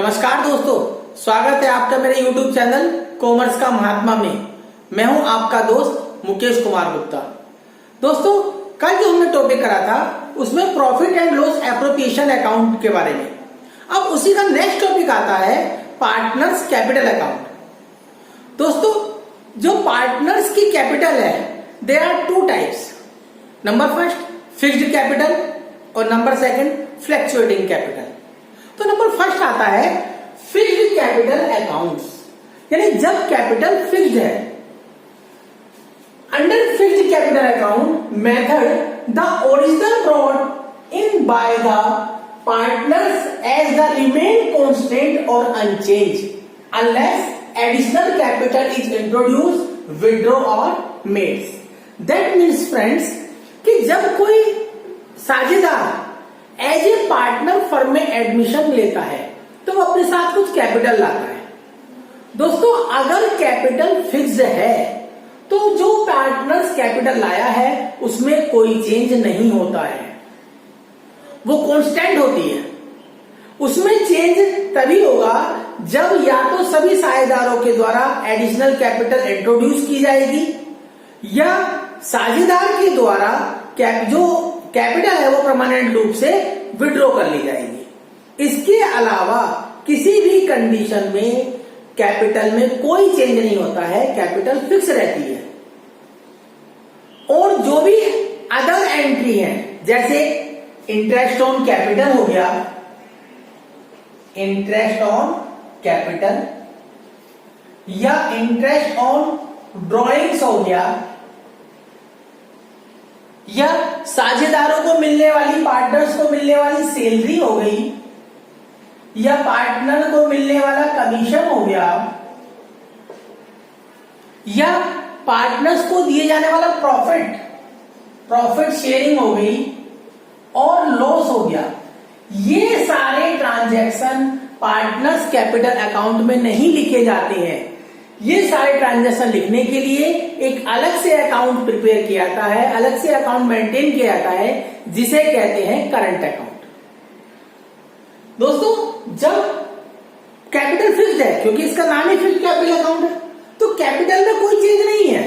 नमस्कार दोस्तों, स्वागत है आपका मेरे YouTube चैनल कॉमर्स का महात्मा में। मैं हूं आपका दोस्त मुकेश कुमार गुप्ता। दोस्तों, कल जो हमने टॉपिक करा था उसमें profit and loss appropriation account के बारे में। अब उसी का नेक्स्ट टॉपिक आता है पार्टनर्स कैपिटल अकाउंट। दोस्तों, जो पार्टनर्स की कैपिटल है they are two types. Number first fixed capital और नंबर सेकंड फ्लक्चुएटिंग कैपिटल। तो नंबर फर्स्ट आता है फिक्स्ड कैपिटल अकाउंट्स, यानी जब कैपिटल फिक्स्ड है। Under fixed capital account method the original brought in by the partners as the remain constant और unchange unless additional capital is introduce withdraw और मेड्स। That means friends कि जब कोई साझेदार एज ए पार्टनर फर्म में admission लेता है तो वो अपने साथ कुछ कैपिटल लाता है। दोस्तों, अगर कैपिटल फिक्स्ड है तो जो पार्टनर्स कैपिटल लाया है उसमें कोई चेंज नहीं होता है, वो कांस्टेंट होती है। उसमें चेंज तभी होगा जब या तो सभी साझेदारों के द्वारा एडिशनल कैपिटल इंट्रोड्यूस की जाएगी या साझेदार के द्वारा जो कैपिटल है वो परमानेंट रूप से विड्रॉ कर ली जाएगी। इसके अलावा किसी भी कंडीशन में कैपिटल में कोई चेंज नहीं होता है, कैपिटल फिक्स रहती है। और जो भी अदर एंट्री है जैसे इंटरेस्ट ऑन कैपिटल हो गया, इंटरेस्ट ऑन कैपिटल या इंटरेस्ट ऑन ड्रॉइंग्स हो गया या साझेदारों को मिलने वाली पार्टनर्स को मिलने वाली सैलरी हो गई या पार्टनर को मिलने वाला कमीशन हो गया या पार्टनर्स को दिए जाने वाला प्रॉफिट शेयरिंग हो गई और लॉस हो गया, ये सारे ट्रांजैक्शन पार्टनर्स कैपिटल अकाउंट में नहीं लिखे जाते हैं। ये सारे ट्रांजैक्शन लिखने के लिए एक अलग से अकाउंट प्रिपेयर किया जाता है, अलग से अकाउंट मेंटेन किया जाता है जिसे कहते हैं करंट अकाउंट। दोस्तों, जब कैपिटल फिक्स्ड है, क्योंकि इसका नाम ही फिक्स्ड कैपिटल अकाउंट है, तो कैपिटल में कोई चेंज नहीं है,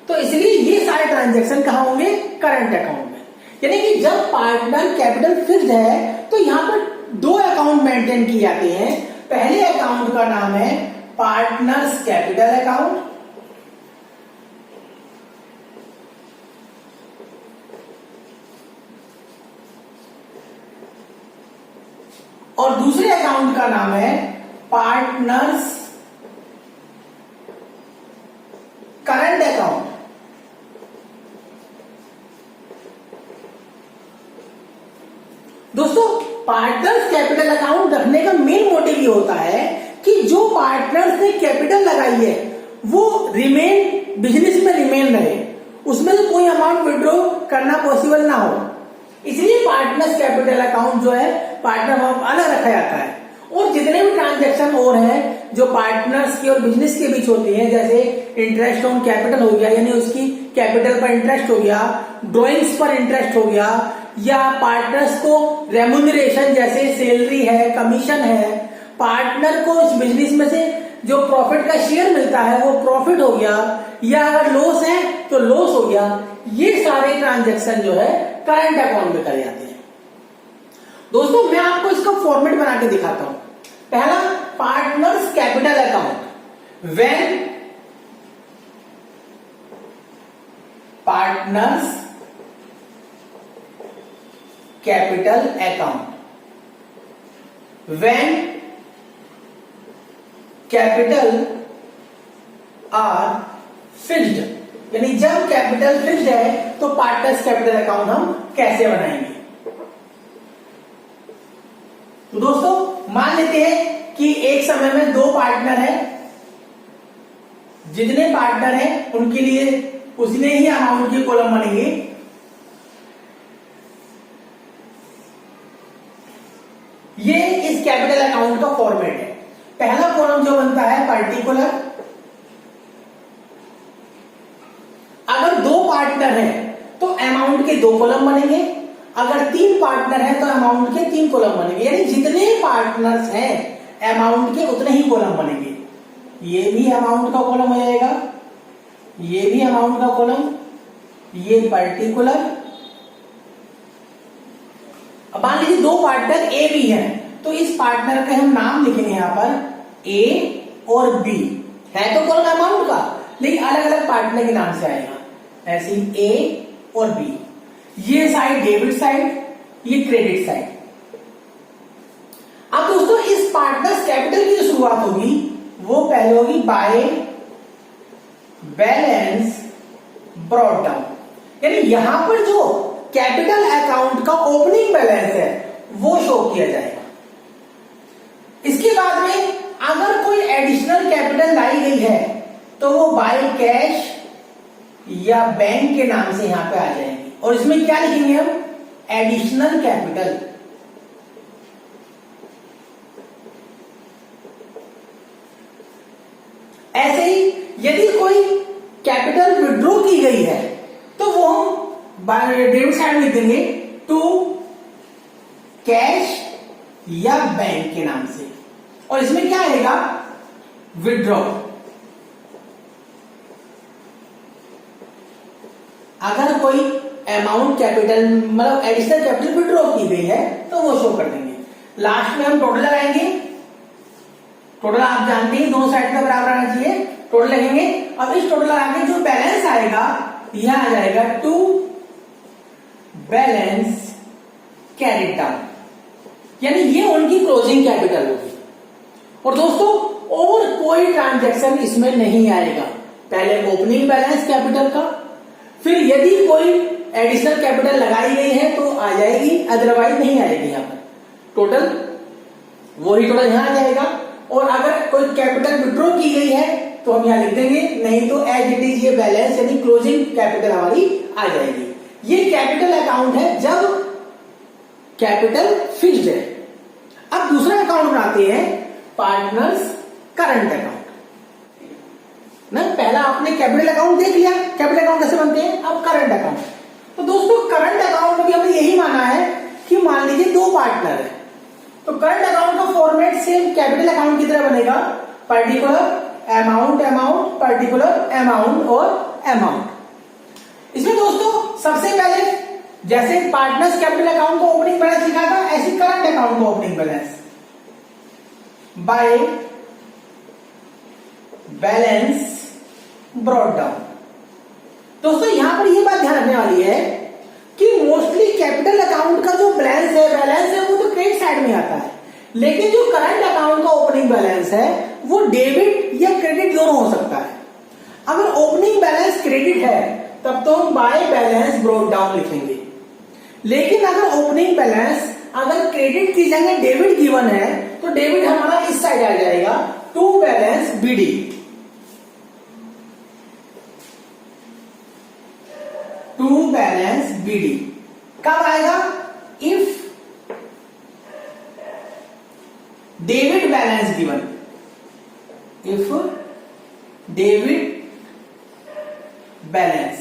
तो इसलिए ये सारे ट्रांजैक्शन कहां होंगे? करंट अकाउंट में। यानी कि जब पार्टनर कैपिटल फिक्स्ड है तो यहां पर दो अकाउंट मेंटेन किए जाते हैं। पहले अकाउंट का नाम है पार्टनर्स कैपिटल अकाउंट और दूसरे अकाउंट का नाम है पार्टनर्स करंट अकाउंट। दोस्तों, पार्टनर्स कैपिटल अकाउंट रखने का मेन मोटिव ये होता है कि जो पार्टनर्स ने कैपिटल लगाई है वो बिजनेस में रिमेन रहे, उसमें से कोई अमाउंट विड्रॉ करना पॉसिबल ना हो। इसलिए पार्टनर्स कैपिटल अकाउंट जो है पार्टनर अमाउंट अलग रखा जाता है। और जितने भी ट्रांजैक्शन और हैं जो पार्टनर्स की और बिजनेस के बीच होती हैं, जैसे इंटरेस्ट ऑन कैपिटल हो गया यानी उसकी कैपिटल पर इंटरेस्ट हो गया, ड्रॉइंग्स पर इंटरेस्ट हो गया, या पार्टनर्स को रेम्यूनरेशन जैसे सैलरी है, कमीशन है, पार्टनर को इस बिजनेस में से जो प्रॉफिट का शेयर मिलता है वो प्रॉफिट हो गया, या अगर लॉस है तो लॉस हो गया, ये सारे ट्रांजैक्शन जो है करंट अकाउंट में करे जाते हैं। दोस्तोné मैं आपको इसका फॉर्मेट बना के दिखाता हूं। पहला, partners capital account. When partners capital account, when capital R fixed, यानी जब कैपिटल फिक्स्ड है तो पार्टनर्स कैपिटल अकाउंट हम कैसे बनाएंगे। तो दोस्तों, मान लेते हैं कि एक समय में दो पार्टनर हैं, जितने पार्टनर हैं उनके लिए उतने ही अमाउंट की कॉलम बनेंगे। ये इस कैपिटल अकाउंट का फॉर्मेट है। पहला कॉलम जो बनता है पर्टिकुलर, अगर दो पार्टनर हैं तो अमाउंट के दो कॉलम बनेंगे, अगर 3 पार्टनर है तो अमाउंट के 3 कॉलम बनेंगे, यानी जितने पार्टनर्स हैं अमाउंट के उतने ही कॉलम बनेंगे। ये भी अमाउंट का कॉलम हो जाएगा, ये भी अमाउंट का कॉलम, ये पर्टिकुलर। अब मान लीजिए 2 पार्टनर ए बी है, तो इस पार्टनर के हम नाम लिखेंगे यहां पर ए और बी, है तो कॉलम अमाउंट का, लेकिन अलग अलग पार्टनर के नाम से आएगा, ऐसे ही ए और बी। ये साइड डेबिट साइड, ये क्रेडिट साइड। अब दोस्तों इस पार्टनर्स कैपिटल की जो शुरुआत होगी वो पहले होगी बाय बैलेंस ब्रॉट डाउन, यानी यहां पर जो कैपिटल अकाउंट का ओपनिंग बैलेंस है वो शो किया जाएगा। इसके बाद में अगर कोई एडिशनल कैपिटल लाई गई है तो वो बाय कैश या बैंक के नाम से यहां पे आ जाएगी, और इसमें क्या लिखेंगे हम, एडिशनल कैपिटल। ऐसे ही यदि कोई कैपिटल विड्रॉ की गई है तो वो हम डेबिट साइड में लिख देंगे टू कैश या बैंक के नाम से, और इसमें क्या आएगा, विड्रॉ। अगर कोई अमाउंट कैपिटल मतलब एडिशनल कैपिटल विड्रॉ की गई है तो वो शो कर देंगे। लास्ट में हम टोटल लगाएंगे, टोटल आप जानते हैं दोनों साइड का बराबर आना चाहिए, टोटल लगेंगे। अब इस टोटल लगा के जो बैलेंस आएगा यह आ जाएगा टू बैलेंस कैरिड डाउन, यानी ये उनकी क्लोजिंग कैपिटल होगी। और दोस्तों और कोई ट्रांजैक्शन इसमें नहीं आएगा, पहले ओपनिंग बैलेंस कैपिटल का, फिर यदि कोई एडिशनल कैपिटल लगाई गई है तो आ जाएगी, अदरवाइज नहीं आएगी। यहां पर टोटल वही टोटल यहां आ जाएगा, और अगर कोई कैपिटल विड्रॉ की गई है तो हम यहां लिख देंगे, नहीं तो एज इट इज ये बैलेंस यानी क्लोजिंग कैपिटल हमारी आ जाएगी। ये कैपिटल अकाउंट है जब कैपिटल फिक्स्ड है। अब दूसरा अकाउंट बनाते हैं पार्टनर्स करंट अकाउंट। ना पहला आपने कैपिटल अकाउंट देख लिया, कैपिटल अकाउंट कैसे बनते हैं, अब करंट अकाउंट। तो दोस्तों करंट अकाउंट में भी हमने यही माना है कि मान लीजिए 2 पार्टनर है, तो करंट अकाउंट का फॉर्मेट सेम कैपिटल अकाउंट की तरह बनेगा, particular amount amount particular amount और अमाउंट। इसमें दोस्तों सबसे पहले जैसे पार्टनर्स कैपिटल अकाउंट को ओपनिंग बैलेंस लिखा था, ऐसे करंट अकाउंट को opening balance by balance brought down. दोस्तों यहां पर यह बात ध्यान रखने वाली है कि मोस्टली कैपिटल अकाउंट का जो बैलेंस है वो तो क्रेडिट साइड में आता है, लेकिन जो करंट अकाउंट का ओपनिंग बैलेंस है वो डेबिट या क्रेडिट दोनों हो सकता है। अगर ओपनिंग बैलेंस क्रेडिट है तब तो हम बाय बैलेंस ब्रॉट डाउन लिखेंगे, लेकिन अगर ओपनिंग बैलेंस अगर क्रेडिट की जगह डेबिट गिवन है तो डेबिट हमारा इस साइड आ जाएगा, to balance BD. To balance BD कब आएगा, if debit balance given, if debit balance,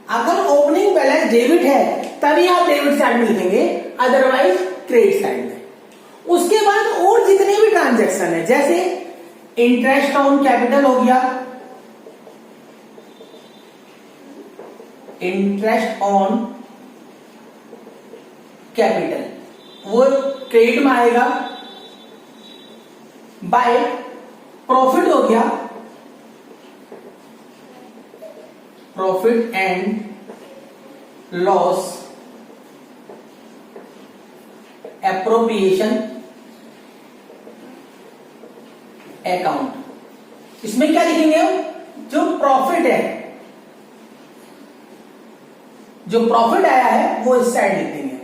अगर ओपनिंग बैलेंस डेबिट है तभी आप डेबिट साइड में लिखेंगे, अदरवाइज क्रेडिट साइड में। उसके बाद और जितने भी ट्रांजैक्शन है, जैसे इंटरेस्ट ऑन कैपिटल हो गया, इंटरेस्ट ऑन कैपिटल वो क्रेडिट में आएगा, बाय प्रॉफिट हो गया, profit and loss appropriation account. इसमें क्या लिखेंगे हम, जो प्रॉफिट है, जो प्रॉफिट आया है वो इस साइड लिख देंगे।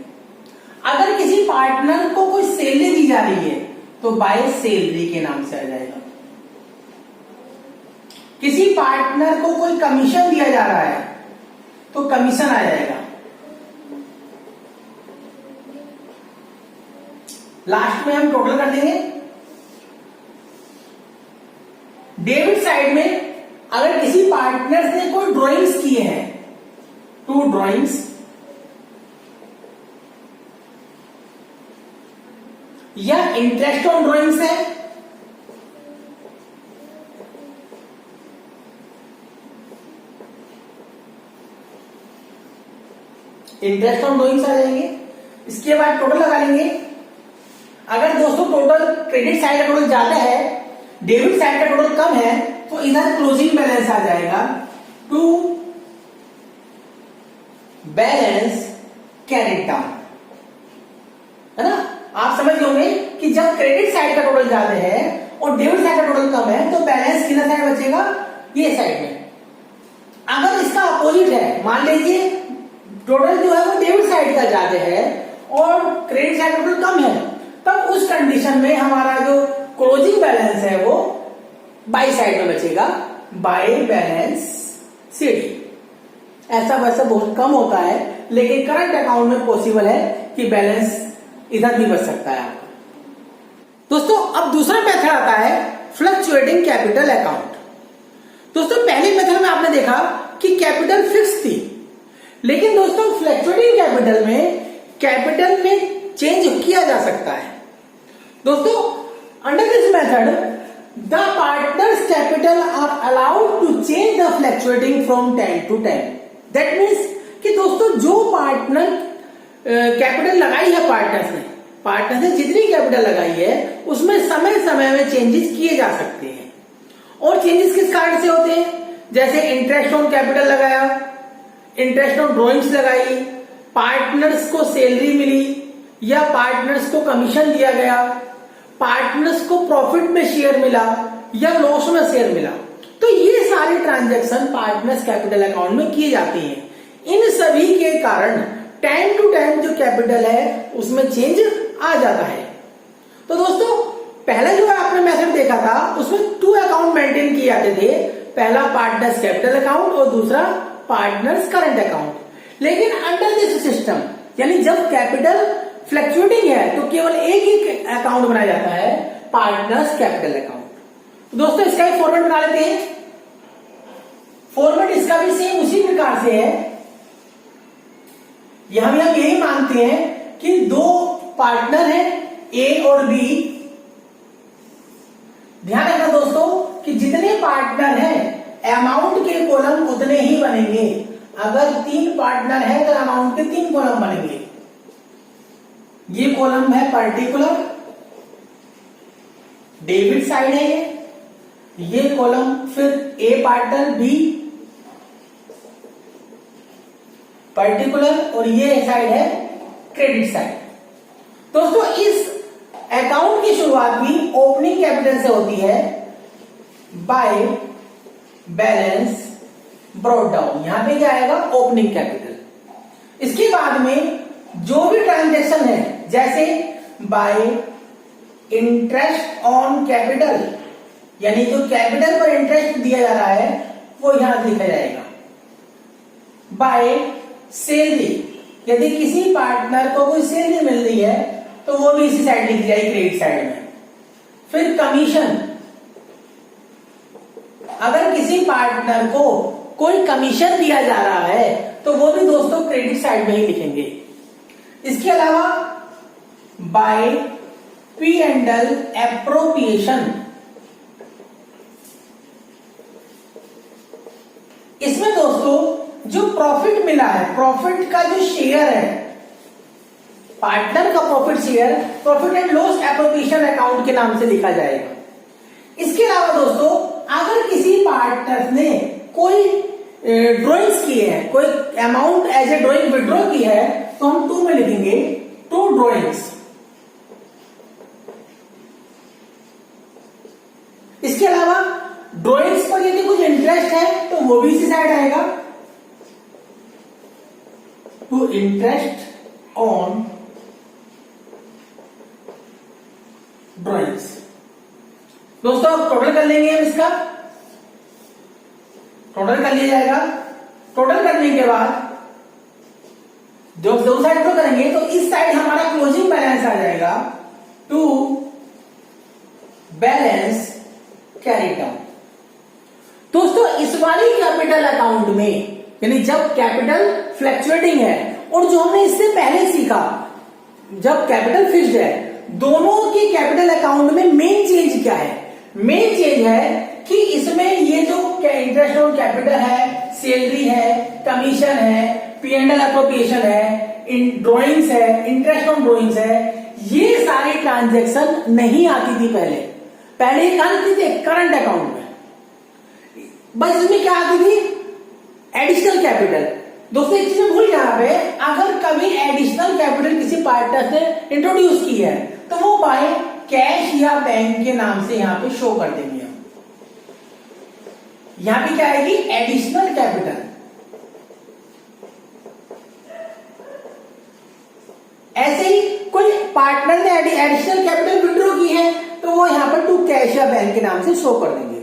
अगर किसी पार्टनर को कोई सैलरी दी जा रही है तो बाय सैलरी के नाम से आ जाएगा। किसी पार्टनर को कोई कमीशन दिया जा रहा है तो कमीशन आ जाएगा। लास्ट में हम टोटल कर देंगे। डेबिट साइड में अगर किसी पार्टनर ने कोई ड्राइंग्स किए हैं, 2 ड्राइंग्स, या इंटरेस्ट ऑन ड्रॉइंग्स है, इंटरेस्ट ऑन ड्रॉइंग्स आ जाएंगे। इसके बाद टोटल लगा लेंगे। अगर दोस्तों टोटल क्रेडिट साइड का टोटल ज्यादा है, डेबिट साइड का टोटल कम है, तो इधर क्लोजिंग बैलेंस आ जाएगा टू बैलेंस कैरिड डाउन, है ना। आप समझ होंगे कि जब क्रेडिट साइड का टोटल ज्यादा है और डेबिट साइड का टोटल कम है, तो बैलेंस किधर साइड बचेगा, ये साइड में। अगर इसका अपोजिट है, मान लीजिए टोटल जो है वो डेबिट साइड का ज्यादा है और क्रेडिट साइड का टोटल कम है, तब उस कंडीशन में हमारा जो क्लोजिंग बैलेंस है वो बाई साइड में बचेगा, बाई बैलेंस सीडी। ऐसा वैसा बहुत कम होता है, लेकिन करंट अकाउंट में पॉसिबल है कि बैलेंस इधर भी बच सकता है आपका। दोस्तों अब दूसरा मेथड आता है फ्लक्चुएटिंग कैपिटल अकाउंट। दोस्तों पहले मेथड में आपने देखा कि कैपिटल फिक्स थी, लेकिन दोस्तों फ्लक्चुएटिंग कैपिटल में चेंज किया जा सकता है। दोस्तों under this method the partners capital are allowed to change the fluctuating from time to time. That means कि दोस्तों जो पार्टनर कैपिटल लगाई है पार्टनर ने जितनी कैपिटल लगाई है उसमें समय समय में चेंजेस किए जा सकते हैं। और चेंजेस किस कारण से होते हैं, जैसे इंटरेस्ट ऑन कैपिटल लगाया, इंटरेस्ट ऑन ड्रॉइंग्स लगाई, पार्टनर्स को सैलरी मिली या पार्टनर्स को कमीशन दिया गया, पार्टनर्स को प्रॉफिट में शेयर मिला या लॉस में शेयर मिला, तो ये सारे ट्रांजैक्शन पार्टनर्स कैपिटल अकाउंट में किए जाते हैं। इन सभी के कारण टाइम टू टाइम जो कैपिटल है उसमें चेंज आ जाता है। तो दोस्तों पहले जो आपने मेथड देखा था उसमें 2 अकाउंट मेंटेन किए जाते थे, पहला पार्टनर्स कैपिटल अकाउंट और दूसरा पार्टनर्स करंट अकाउंट। लेकिन अंडर दिस सिस्टम, यानी जब कैपिटल फ्लक्चुएटिंग है तो केवल एक ही अकाउंट बनाया जाता है, पार्टनर्स कैपिटल अकाउंट। दोस्तों इसका भी फॉर्मेट बना लेते हैं। फॉर्मेट इसका भी सेम उसी प्रकार से है। यहां भी हम यही मानते हैं कि 2 पार्टनर हैं ए और बी। ध्यान रखना दोस्तों कि जितने पार्टनर हैं अमाउंट के कॉलम उतने ही बनेंगे। अगर 3 पार्टनर है तो अमाउंट के 3 कॉलम बनेंगे। ये कॉलम है पर्टिकुलर, डेबिट साइड है ये कॉलम, फिर ए पार्टनर, बी पर्टिकुलर, और ये साइड है क्रेडिट साइड। दोस्तों इस अकाउंट की शुरुआत भी ओपनिंग कैपिटल से होती है बाय बैलेंस ब्रॉट डाउन। यहां पे क्या आएगा, ओपनिंग कैपिटल। इसके बाद में जो भी ट्रांजैक्शन है, जैसे बाय इंटरेस्ट ऑन कैपिटल, यानी जो कैपिटल पर इंटरेस्ट दिया जा रहा है वो यहां लिखा जाएगा। बाय सैलरी, यदि किसी पार्टनर को कोई सैलरी मिल रही है तो वो भी इसी साइड लिखी जाएगी, क्रेडिट साइड में। फिर कमीशन, अगर किसी पार्टनर को कोई कमीशन दिया जा रहा है तो वो भी दोस्तों क्रेडिट साइड में ही लिखेंगे। इसके अलावा by P and L appropriation, इसमें दोस्तों जो प्रॉफिट मिला है, प्रॉफिट का जो शेयर है, पार्टनर का profit share profit and loss appropriation account के नाम से लिखा जाएगा। इसके अलावा दोस्तों अगर किसी पार्टनर ने कोई ड्रॉइंग्स की है, कोई amount as a drawing withdraw की है, तो हम 2 में लिखेंगे 2 ड्रॉइंग्स। इसके अलावा ड्रॉइंग्स पर यदि कुछ इंटरेस्ट है तो वो भी इसी साइड आएगा, टू इंटरेस्ट ऑन ड्रॉइंग्स। दोस्तों अब टोटल कर लेंगे हम, इसका टोटल कर लिया जाएगा। टोटल करने के बाद जब 2 साइड को करेंगे तो इस साइड हमारा क्लोजिंग बैलेंस आ जाएगा टू बैलेंस कैरी डाउन। दोस्तों इस वाली कैपिटल अकाउंट में, यानी जब कैपिटल फ्लक्चुएटिंग है, और जो हमने इससे पहले सीखा जब कैपिटल फिक्स्ड है दोनों की कैपिटल अकाउंट में मेन चेंज क्या है? मेन चेंज है कि इसमें ये जो इंटरेस्ट ऑन कैपिटल है, सैलरी है, कमीशन है, P&L एप्रोप्रिएशन है, ड्रॉइंग्स है, इंटरेस्ट ऑन ड्रॉइंग्स है, ये सारी ट्रांजेक्शन नहीं आती थी पहले ये कहां आती थी? करंट अकाउंट में। बस इसमें क्या आती थी? Additional capital. दोस्तों एक चीज भूल यहां पे, अगर कभी एडिशनल कैपिटल किसी पार्टनर ने इंट्रोड्यूस की है तो वो बाय कैश या बैंक के नाम से यहां पे शो कर देंगे हम। यहां पे क्या आएगी? Additional capital. ऐसे ही कोई पार्टनर ने एडिशनल कैपिटल विड्रॉ की है तो वो यहां पर टू कैश या बैंक के नाम से शो कर देंगे।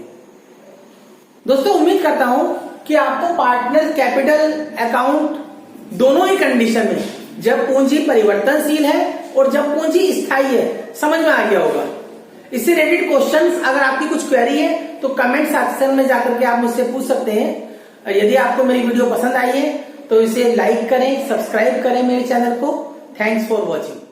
दोस्तों उम्मीद करता हूं कि आपको पार्टनर कैपिटल अकाउंट दोनों ही कंडीशन में, जब पूंजी परिवर्तनशील है और जब पूंजी स्थायी है, समझ में आ गया होगा। इससे रिलेटेड क्वेश्चंस अगर आपकी कुछ क्वेरी है तो कमेंट सेक्शन में जाकर के आप मुझसे पूछ सकते हैं। यदि आपको मेरी वीडियो पसंद आई है तो इसे लाइक करें, सब्सक्राइब करें मेरे चैनल को। Thanks for watching.